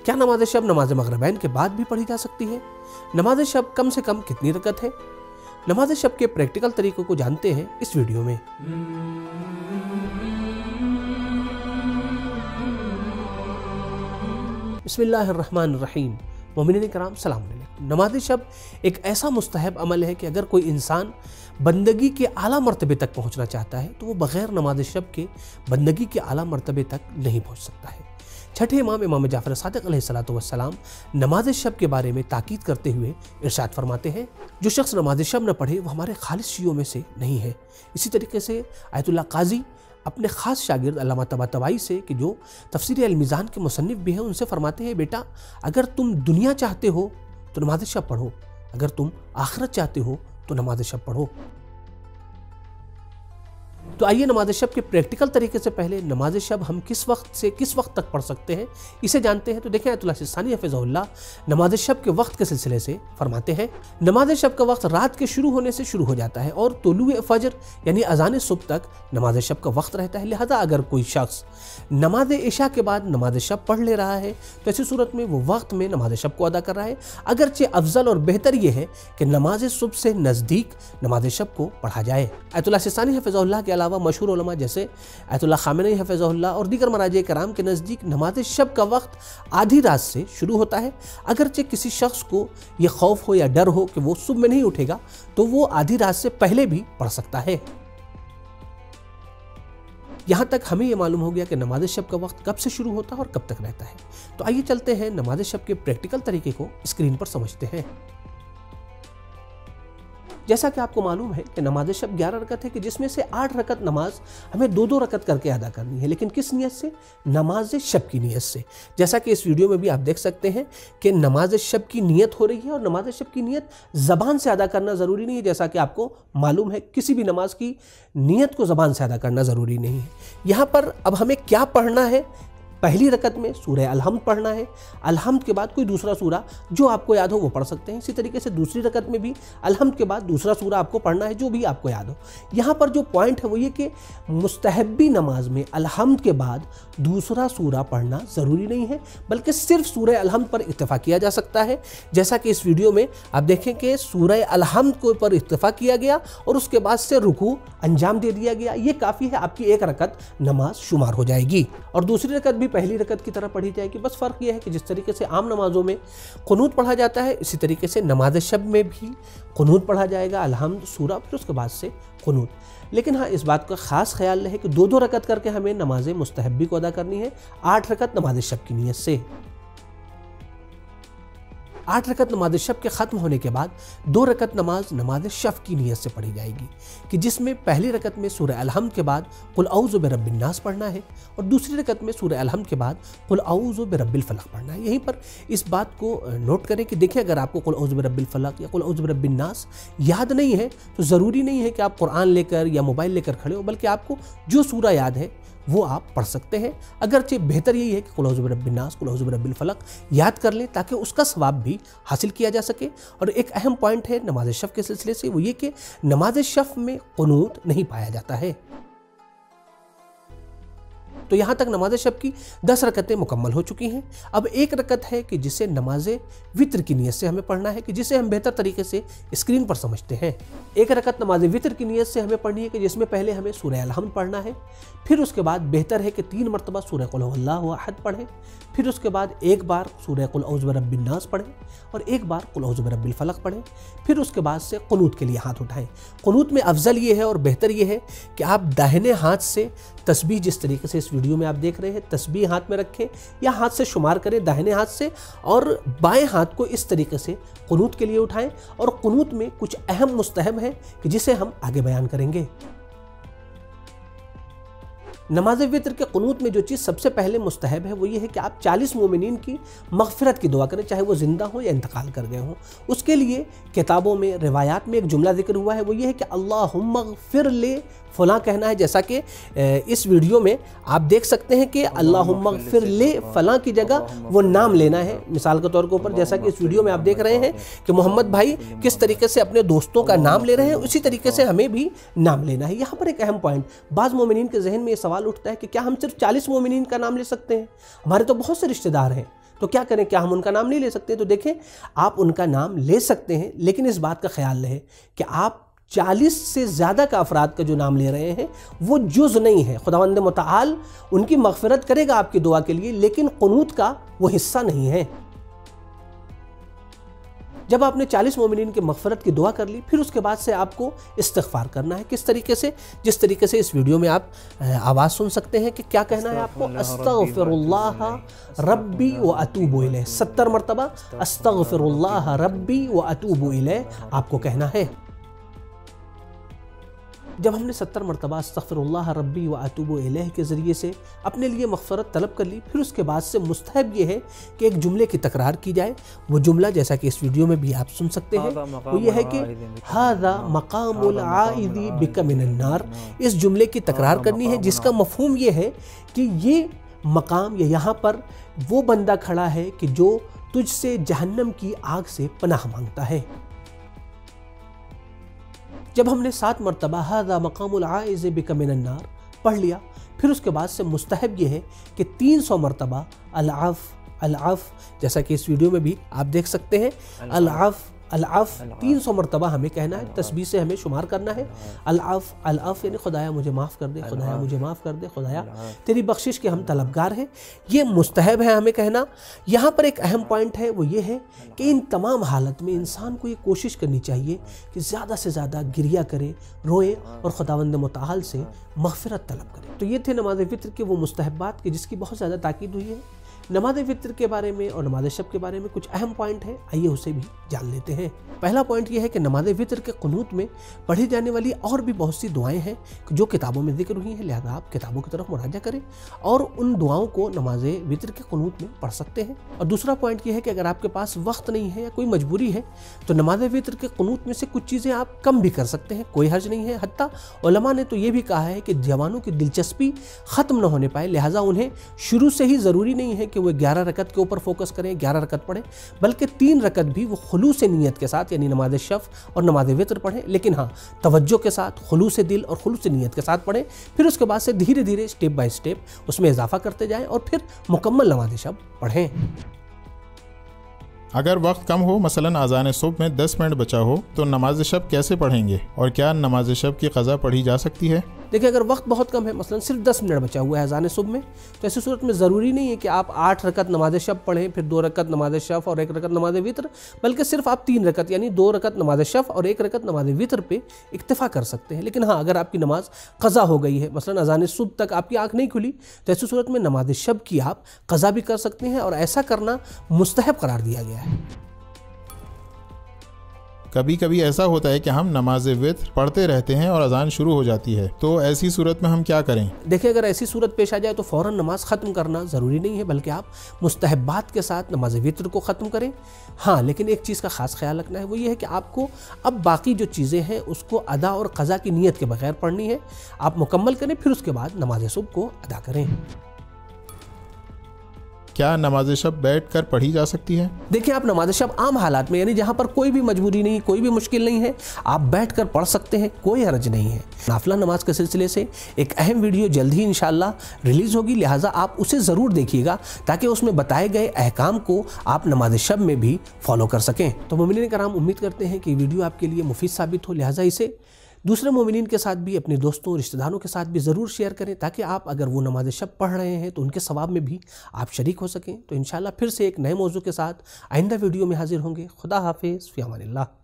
क्या नमाज शब नमाज मगरिबैन के बाद भी पढ़ी जा सकती है? नमाज शब कम से कम कितनी रकत है? नमाज शब के प्रैक्टिकल तरीकों को जानते हैं इस वीडियो में। बिस्मिल्लाहिर्रहमानिर्रहीम। मोमिनीन किराम सलाम अलैकुम। नमाज शब एक ऐसा मुस्तहब अमल है कि अगर कोई इंसान बंदगी के आला मर्तबे तक पहुंचना चाहता है तो वो बग़ैर नमाज शब के बंदगी के आला मर्तबे तक नहीं पहुंच सकता है। छठे इमाम जाफ़र सादिक़ अलैहिस्सलातु वस्सलाम नमाज शब के बारे में ताकीद करते हुए इरशाद फरमाते हैं, जो शख्स नमाज शब न पढ़े वो हमारे खालिस शियों में से नहीं है। इसी तरीके से आयतुल्लाह काजी अपने ख़ास शागिर्द अल्लामा तबातबाई से कि जो तफसीर अल-मीज़ान के मुसन्निफ़ भी हैं, उनसे फरमाते हैं, बेटा अगर तुम दुनिया चाहते हो तो नमाज शब पढ़ो, अगर तुम आखिरत चाहते हो तो नमाज शब पढ़ो। तो आइए नमाज शब के प्रैक्टिकल तरीके से पहले नमाज शब हम किस वक्त से किस वक्त तक पढ़ सकते हैं इसे जानते हैं। तो देखें आयतुल्लाह सिस्तानी हफ़िज़हुल्लाह नमाज शब के वक्त के सिलसिले से फरमाते हैं, नमाज शब का वक्त रात के शुरू होने से शुरू हो जाता है और तुलूए फजर यानी अज़ान सुबह तक नमाज शब का वक्त रहता है। लिहाजा अगर कोई शख्स नमाज इशा के बाद नमाज शब पढ़ ले रहा है तो ऐसी सूरत में वो वक्त में नमाज शब को अदा कर रहा है। अगरचे अफजल और बेहतर ये है कि नमाज सुबह से नज़दीक नमाज शब को पढ़ा जाए। आयतुल्लाह सिस्तानी हफ़िज़हुल्लाह के अलावा मशहूर उलमा जैसे आयतुल्लाह ख़ामेनी हफ़िज़हुल्लाह और दीगर मराजे कराम के नज़दीक नमाज शब का वक्त आधी रात से शुरू होता है। अगरचे किसी शख्स को यह खौफ हो या डर हो कि वो सुबह में नहीं उठेगा तो वो आधी रात से पहले भी पढ़ सकता है। यहाँ तक हमें यह मालूम हो गया कि नमाज शब का वक्त कब से शुरू होता है और कब तक रहता है। तो आइए चलते हैं नमाज शब के प्रैक्टिकल तरीके को स्क्रीन पर समझते हैं। जैसा कि आपको मालूम है कि नमाज शब 11 रकत है कि जिसमें से 8 रकत नमाज हमें 2-2 रकत करके अदा करनी है, लेकिन किस नियत से? नमाज शब की नियत से। जैसा कि इस वीडियो में भी आप देख सकते हैं कि नमाज शब की नियत हो रही है और नमाज शब की नियत ज़बान से अदा करना ज़रूरी नहीं है। जैसा कि आपको मालूम है किसी भी नमाज की नियत को ज़बान से अदा करना ज़रूरी नहीं है। यहाँ पर अब हमें क्या पढ़ना है? पहली रकत में सूरह अलहम्द पढ़ना है। अलहम्द के बाद कोई दूसरा सूरा जो आपको याद हो वो पढ़ सकते हैं। इसी तरीके से दूसरी रकत में भी अलहम्द के बाद दूसरा सूरा आपको पढ़ना है जो भी आपको याद हो। यहाँ पर जो पॉइंट है वो ये कि मुस्तहब्बी नमाज में अलहम्द के बाद दूसरा सूरा पढ़ना ज़रूरी नहीं है, बल्कि सिर्फ सूरह अलहम्द पर इत्तिफा किया जा सकता है। जैसा कि इस वीडियो में आप देखें कि सूरह अलहम्द के ऊपर इत्तिफा किया गया और उसके बाद से रुकू अंजाम दे दिया गया। ये काफ़ी है, आपकी एक रकत नमाज शुमार हो जाएगी और दूसरी रकत भी पहली रकत की तरह पढ़ी जाएगी। बस फ़र्क यह है कि जिस तरीके से आम नमाजों में कुनूत पढ़ा जाता है, इसी तरीके से नमाज शब में भी कुनूत पढ़ा जाएगा, अलहम्द सूरा, फिर उसके बाद से कुनूत। लेकिन हाँ, इस बात का ख़ास ख्याल रहे कि 2-2 रकत करके हमें नमाज मुस्तहब्बी को अदा करनी है, 8 रकत नमाज शब की नियत से। 8 रकत नमाज शब के ख़त्म होने के बाद 2 रकत नमाज शब की नियत से पढ़ी जाएगी कि जिसमें पहली रकत में सूरह अलहम्द के बाद कुल औज़ु बिरब्बिन नास पढ़ना है और दूसरी रकत में सूरह अलहम्द के बाद कुल औज़ु बिरब्बिल फलक पढ़ना है। यहीं पर इस बात को नोट करें कि देखिए, अगर आपको कुल औज़ु बिरब्बिल फलक या कुल औज़ु बिरब्बिन नास याद नहीं है तो ज़रूरी नहीं है कि आप कुरान लेकर या मोबाइल लेकर खड़े हो, बल्कि आपको जो सूरा याद है वो आप पढ़ सकते हैं। अगरचे बेहतर यही है कि कुल औज़ु बिरब्बिन नास, कुल औज़ु बिरब्बिल फलक याद कर लें ताकि उसका सवाब भी हासिल किया जा सके। और एक अहम पॉइंट है नमाज शब के सिलसिले से, वो ये कि नमाज शब में कुनूत नहीं पाया जाता है। तो यहाँ तक नमाज शब की 10 रकतें मुकम्मल हो चुकी हैं। अब एक रकत है कि जिसे नमाज वितर की नियत से हमें पढ़ना है कि जिसे हम बेहतर तरीके से स्क्रीन पर समझते हैं। एक रकत नमाज वितर की नियत से हमें पढ़नी है कि जिसमें पहले हमें सूरह अलहम्द पढ़ना है, फिर उसके बाद बेहतर है कि 3 मरतबा सूरह कुल हुवल्लाहु अहद पढ़ें, फिर उसके बाद एक बार सूरह कुल औज़ु बिरब्बिन नास पढ़ें और एक बार कुल औज़ु बिरब्बिल फलक पढ़ें, फिर उसके बाद से कुनूत के लिए हाथ उठाएं। कुनूत में अफजल ये है और बेहतर ये है कि आप दाहिने हाथ से तस्बीह, जिस तरीके से इस वीडियो में आप देख रहे हैं, तस्बीह हाथ में रखें या हाथ से शुमार करें दाहिने हाथ से और बाएं हाथ को इस तरीके से कुनूत के लिए उठाएं। और कुनूत में कुछ अहम मुस्तहब है कि जिसे हम आगे बयान करेंगे। नमाज वितर के कुनूत में जो चीज़ सबसे पहले मुस्तहब है वो ये है कि आप 40 मोमिनीन की मग़फ़िरत की दुआ करें, चाहे वो ज़िंदा हो या इंतकाल कर गए हों। उसके लिए किताबों में, रिवायात में एक जुमला जिक्र हुआ है, वो ये है कि अल्लाहुम्मा ग़फ़िर ले फ़लाँ कहना है। जैसा कि इस वीडियो में आप देख सकते हैं कि अल्लाहुम्मा ग़फ़िर ले फ़लाँ की जगह वो नाम लेना है। मिसाल के तौर के ऊपर जैसा कि इस वीडियो में आप देख रहे हैं कि मोहम्मद भाई किस तरीके से अपने दोस्तों का नाम ले रहे हैं, उसी तरीके से हमें भी नाम लेना है। यहाँ पर एक अहम पॉइंट, बाज़ मोमिनीन के जहन में ये सवाल उठता है कि क्या हम सिर्फ 40 मोमिनीन का नाम ले सकते हैं? हमारे तो बहुत से रिश्तेदार हैं, तो क्या करें, क्या हम उनका नाम नहीं ले सकते? तो देखें, आप उनका नाम ले सकते हैं, लेकिन इस बात का ख्याल रहे कि आप 40 से ज़्यादा का अफराद का जो नाम ले रहे हैं वो जुज़ नहीं है। खुदावंद मुतआल उनकी मग़फ़िरत करेगा आपकी दुआ के लिए, लेकिन क़ुनूत का वो हिस्सा नहीं है। जब आपने 40 मोमिनीन की मग़फ़िरत की दुआ कर ली, फिर उसके बाद से आपको इस्तिग़फ़ार करना है। किस तरीके से? जिस तरीके से इस वीडियो में आप आवाज़ सुन सकते हैं कि क्या कहना है आपको, अस्तग़फ़िरुल्लाह रब्बी व अतूबु इलैह। 70 मरतबा अस्तग़फ़िरुल्लाह रब्बी व अतूबु इलैह आपको कहना है। जब हमने 70 मरतबा अस्तग़फ़िरुल्लाह रब्बी व अतूबु इलैह के ज़रिए से अपने लिए मग़फ़िरत तलब कर ली, फिर उसके बाद से मुस्तहब ये है कि एक जुमले की तकरार की जाए। वो जुमला जैसा कि इस वीडियो में भी आप सुन सकते हैं, वो ये है कि हाज़ा मक़ामुल आइदी बिका मिनन नार। इस जुमले की तकरार करनी है, जिसका मफ़हूम ये है कि ये मकाम या यहाँ पर वो बंदा खड़ा है कि जो तुझसे जहन्नम की आग से पनाह मांगता है। जब हमने 7 मरतबा हाज़ा मक़ामुल आइज़ बिका मिनन नार पढ़ लिया, फिर उसके बाद से मुस्तहब ये है कि 300 मरतबा अल-अफ़, जैसा कि इस वीडियो में भी आप देख सकते हैं, अल-अफ़ 300 मरतबा हमें कहना है, तस्बीह से हमें शुमार करना है। अल-अफ़ यानी खुदाया मुझे माफ़ कर दे, खुदाया मुझे माफ़ कर दे, खुदाया तेरी बख्शिश के हम तलबगार हैं। ये मुस्तहब है हमें कहना। यहाँ पर एक अहम पॉइंट है, वो ये है कि इन तमाम हालत में इंसान को ये कोशिश करनी चाहिए कि ज़्यादा से ज़्यादा गिरिया करे, रोए और खुदावंद मुतआल से मग़फ़िरत तलब करे। तो ये थे नमाज़ वित्र के वो मुस्तहबात कि जिसकी बहुत ज़्यादा ताकीद हुई है। नमाज़ वित्र के बारे में और नमाज़ शब के बारे में कुछ अहम पॉइंट है, आइए उसे भी जान लेते हैं। पहला पॉइंट यह है कि नमाज़ वित्र के क़ुनूत में पढ़ी जाने वाली और भी बहुत सी दुआएं हैं जो किताबों में जिक्र हुई हैं, लिहाजा आप किताबों की तरफ मुराजा करें और उन दुआओं को नमाज़ वित्र के क़ुनूत में पढ़ सकते हैं। और दूसरा पॉइंट यह है कि अगर आपके पास वक्त नहीं है या कोई मजबूरी है तो नमाज़ वित्र के क़ुनूत में से कुछ चीज़ें आप कम भी कर सकते हैं, कोई हर्ज नहीं है। हत्ता उलमा ने तो ये भी कहा है कि जवानों की दिलचस्पी ख़त्म न होने पाए, लिहाजा उन्हें शुरू से ही ज़रूरी नहीं है कि वो 11 रकत के ऊपर फोकस करें, 11 रकत पढ़ें, बल्कि 3 रकत भी वो खुलूस नियत के साथ यानी नमाज शफ़ और नमाज वित्र पढ़ें, लेकिन हाँ तवज्जो के साथ, खुलूस दिल और खुलूस नियत के साथ पढ़ें। फिर उसके बाद से धीरे धीरे स्टेप बाय स्टेप उसमें इजाफा करते जाएं और फिर मुकम्मल नमाज शब पढ़ें। अगर वक्त कम हो, मसलन आज़ान सुबह में 10 मिनट बचा हो, तो नमाज शब कैसे पढ़ेंगे और क्या नमाज शब की क़ज़ा पढ़ी जा सकती है? देखिए, अगर वक्त बहुत कम है, मसलन सिर्फ 10 मिनट बचा हुआ है अज़ान सुबह में, तो ऐसी सूरत में ज़रूरी नहीं है कि आप 8 रकत नमाज शब पढ़ें, फिर 2 रकत नमाज शफ़ और 1 रकत नमाज वित्र, बल्कि सिर्फ आप 3 रकत यानी 2 रकत नमाज शफ़ और 1 रकत नमाज वित्र पे इक्तफ़ा कर सकते हैं। लेकिन हाँ, अगर आपकी नमाज क़ज़ा हो गई है, मसलन अज़ान सुबह तक आपकी आँख नहीं खुली, तो ऐसी सूरत में नमाज शब की आप क़ज़ा भी कर सकते हैं और ऐसा करना मुस्तहब करार दिया गया है। कभी कभी ऐसा होता है कि हम नमाज वित्र पढ़ते रहते हैं और अजान शुरू हो जाती है, तो ऐसी सूरत में हम क्या करें? देखिए, अगर ऐसी सूरत पेश आ जाए तो फ़ौरन नमाज ख़त्म करना ज़रूरी नहीं है, बल्कि आप मुस्तहबात के साथ नमाज वित्र को ख़त्म करें। हाँ, लेकिन एक चीज़ का ख़ास ख्याल रखना है, वो ये है कि आपको अब बाकी जो चीज़ें हैं उसको अदा और क़ज़ा की नीयत के बगैर पढ़नी है। आप मुकम्मल करें, फिर उसके बाद नमाज सुबह को अदा करें। क्या नमाज शब बैठ कर पढ़ी जा सकती है? देखिए, आप नमाज शब आम हालात में, यानी जहाँ पर कोई भी मजबूरी नहीं, कोई भी मुश्किल नहीं है, आप बैठ कर पढ़ सकते हैं, कोई हर्ज नहीं है। नाफिला नमाज के सिलसिले से एक अहम वीडियो जल्द ही इंशाअल्लाह रिलीज़ होगी, लिहाजा आप उसे ज़रूर देखिएगा ताकि उसमें बताए गए अहकाम को आप नमाज शब में भी फॉलो कर सकें। तो मोमिनीन कराम, उम्मीद करते हैं कि वीडियो आपके लिए मुफीद साबित हो, लिहाजा इसे दूसरे मोमिनीन के साथ भी, अपने दोस्तों रिश्तेदारों के साथ भी ज़रूर शेयर करें, ताकि आप अगर वो नमाज शब पढ़ रहे हैं तो उनके सवाब में भी आप शरीक हो सकें। तो इंशाअल्लाह फिर से एक नए मौजू के साथ आइंदा वीडियो में हाजिर होंगे। खुदा हाफिज़, फ़ी अमानिल्लाह।